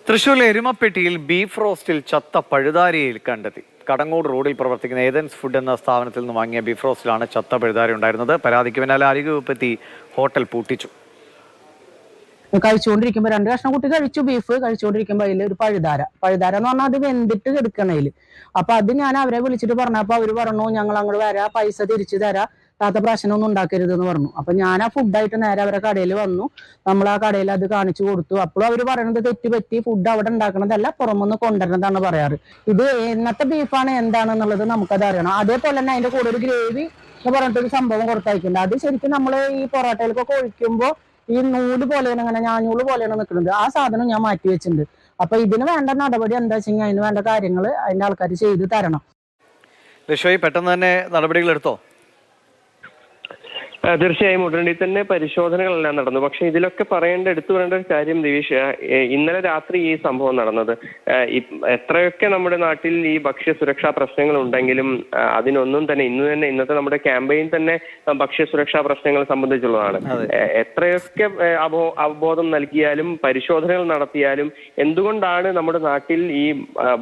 തൃശ്ശൂരിലെ എരുമപ്പെട്ടിയിൽ ബീഫ് റോസ്റ്റിൽ ചത്ത പഴുതാരിയിൽ കണ്ടെത്തി. കടങ്ങോട് റോഡിൽ പ്രവർത്തിക്കുന്ന ഏതൻസ് ഫുഡ് എന്ന സ്ഥാപനത്തിൽ നിന്ന് വാങ്ങിയ ബീഫ് റോസ്റ്റിലാണ് ചത്ത പഴുതാരി ഉണ്ടായിരുന്നത്. പരാതിക്ക് പിന്നാലെ ആരോഗ്യവകുപ്പെത്തി ഹോട്ടൽ പൂട്ടിച്ചു. കഴിച്ചുകൊണ്ടിരിക്കുമ്പോ 2 കഷ്ണം കുട്ടി കഴിച്ചു. ബീഫ് കഴിച്ചുകൊണ്ടിരിക്കുമ്പോ അതിൽ ഒരു പഴുതാര എന്ന് പറഞ്ഞാൽ അത് വെന്തിട്ട് കിടക്കണതില്. അപ്പൊ അത് ഞാൻ അവരെ വിളിച്ചിട്ട് പറഞ്ഞപ്പോ അവര് പറഞ്ഞു, ഞങ്ങൾ അങ്ങോട്ട് വരാം, പൈസ തിരിച്ചു തരാം, താത്ത പ്രശ്നമൊന്നും ഉണ്ടാക്കരുത് എന്ന് പറഞ്ഞു. അപ്പൊ ഞാൻ ആ ഫുഡായിട്ട് നേരെ അവരെ കടയിൽ വന്നു. നമ്മൾ ആ കടയിൽ അത് കാണിച്ചു കൊടുത്തു. അപ്പോഴും അവര് പറയണത് തെറ്റുപറ്റി, ഫുഡ് അവിടെ ഉണ്ടാക്കണതല്ല, പുറമൊന്ന് കൊണ്ടുവരുന്നതാണ് പറയാറ്. ഇത് എന്നത്തെ ബീഫാണ് എന്താണെന്നുള്ളത് നമുക്കത് അറിയണം. അതേപോലെ തന്നെ അതിന്റെ കൂടെ ഒരു ഗ്രേവി എന്ന് പറഞ്ഞിട്ടൊരു സംഭവം കൊടുത്തയക്കുന്നുണ്ട്. അത് ശരിക്കും നമ്മൾ ഈ പൊറോട്ടയിലൊക്കെ ഒഴിക്കുമ്പോൾ ഈ നൂല് പോലെയാണ്, ഇങ്ങനെ ഞാഞ്ഞൂല് പോലെയാണ് നിൽക്കുന്നത്. ആ സാധനം ഞാൻ മാറ്റി വെച്ചിട്ടുണ്ട്. അപ്പൊ ഇതിന് വേണ്ട നടപടി എന്താ വെച്ചാൽ അതിന് വേണ്ട കാര്യങ്ങൾ അതിന്റെ ആൾക്കാർ ചെയ്തു തരണം. ലക്ഷ്മി, പെട്ടെന്ന് തന്നെ നടപടികൾ എടുത്തോ? തീർച്ചയായും ഉടനടി തന്നെ പരിശോധനകളെല്ലാം നടന്നു. പക്ഷെ ഇതിലൊക്കെ എടുത്തു പറയേണ്ട ഒരു കാര്യം ദിവിഷ, ഇന്നലെ രാത്രി ഈ സംഭവം നടന്നത്, എത്രയൊക്കെ നമ്മുടെ നാട്ടിൽ ഈ ഭക്ഷ്യ സുരക്ഷാ പ്രശ്നങ്ങൾ ഉണ്ടെങ്കിലും അതിനൊന്നും തന്നെ ഇന്നത്തെ നമ്മുടെ ക്യാമ്പയിൻ തന്നെ ഭക്ഷ്യ സുരക്ഷാ പ്രശ്നങ്ങൾ സംബന്ധിച്ചുള്ളതാണ്. എത്രയൊക്കെ അവബോധം നൽകിയാലും പരിശോധനകൾ നടത്തിയാലും എന്തുകൊണ്ടാണ് നമ്മുടെ നാട്ടിൽ ഈ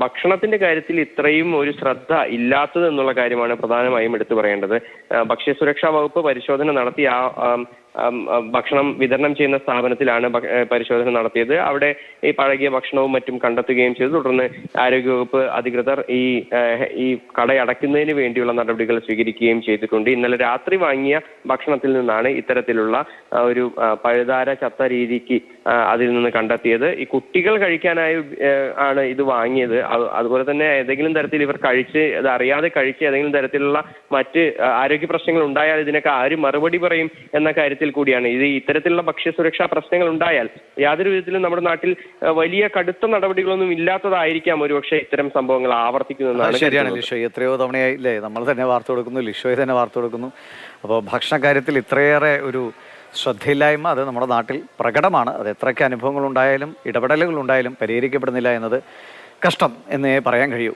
ഭക്ഷണത്തിന്റെ കാര്യത്തിൽ ഇത്രയും ഒരു ശ്രദ്ധ ഇല്ലാത്തത് എന്നുള്ള കാര്യമാണ് പ്രധാനമായും എടുത്തു പറയേണ്ടത്. ഭക്ഷ്യ സുരക്ഷാ വകുപ്പ് പരിശോധന നടത്തി ഭക്ഷണം വിതരണം ചെയ്യുന്ന സ്ഥാപനത്തിലാണ് പരിശോധന നടത്തിയത്. അവിടെ ഈ പഴകിയ ഭക്ഷണവും മറ്റും കണ്ടെത്തുകയും ചെയ്തു. തുടർന്ന് ആരോഗ്യവകുപ്പ് അധികൃതർ ഈ കടയടയ്ക്കുന്നതിന് വേണ്ടിയുള്ള നടപടികൾ സ്വീകരിക്കുകയും ചെയ്തിട്ടുണ്ട്. ഇന്നലെ രാത്രി വാങ്ങിയ ഭക്ഷണത്തിൽ നിന്നാണ് ഇത്തരത്തിലുള്ള ഒരു പഴുതാര ചത്ത രീതിക്ക് അതിൽ നിന്ന് കണ്ടെത്തിയത്. ഈ കുട്ടികൾ കഴിക്കാനായി ആണ് ഇത് വാങ്ങിയത്. അതുപോലെ തന്നെ ഏതെങ്കിലും തരത്തിൽ ഇവർ അത് അറിയാതെ കഴിച്ച് ഏതെങ്കിലും തരത്തിലുള്ള മറ്റ് ആരോഗ്യ പ്രശ്നങ്ങൾ ഉണ്ടായാൽ ഇതിനൊക്കെ ആര് മറുപടി പറയും എന്ന കാര്യത്തിൽ കൂടിയാണ്. ഇത്തരത്തിലുള്ള ഭക്ഷ്യ സുരക്ഷാ പ്രശ്നങ്ങൾ ഉണ്ടായാൽ യാതൊരു വിധത്തിലും നമ്മുടെ നാട്ടിൽ വലിയ കടുത്ത നടപടികളൊന്നും ഇല്ലാത്തതായിരിക്കാം ഒരുപക്ഷെ ഇത്തരം സംഭവങ്ങൾ ആവർത്തിക്കുന്നതാണ്. ശരിയാണ് ലിഷോ, എത്രയോ തവണയായില്ലേ നമ്മൾ തന്നെ വാർത്ത കൊടുക്കുന്നു, ലിഷോയെ തന്നെ വാർത്ത കൊടുക്കുന്നു. അപ്പോൾ ഭക്ഷണ കാര്യത്തിൽ ഇത്രയേറെ ഒരു ശ്രദ്ധയില്ലായ്മ അത് നമ്മുടെ നാട്ടിൽ പ്രകടമാണ്. അത് എത്രയൊക്കെ അനുഭവങ്ങൾ ഉണ്ടായാലും ഇടപെടലുകൾ ഉണ്ടായാലും പരിഹരിക്കപ്പെടുന്നില്ല എന്നത് കഷ്ടം എന്നേ പറയാൻ കഴിയൂ.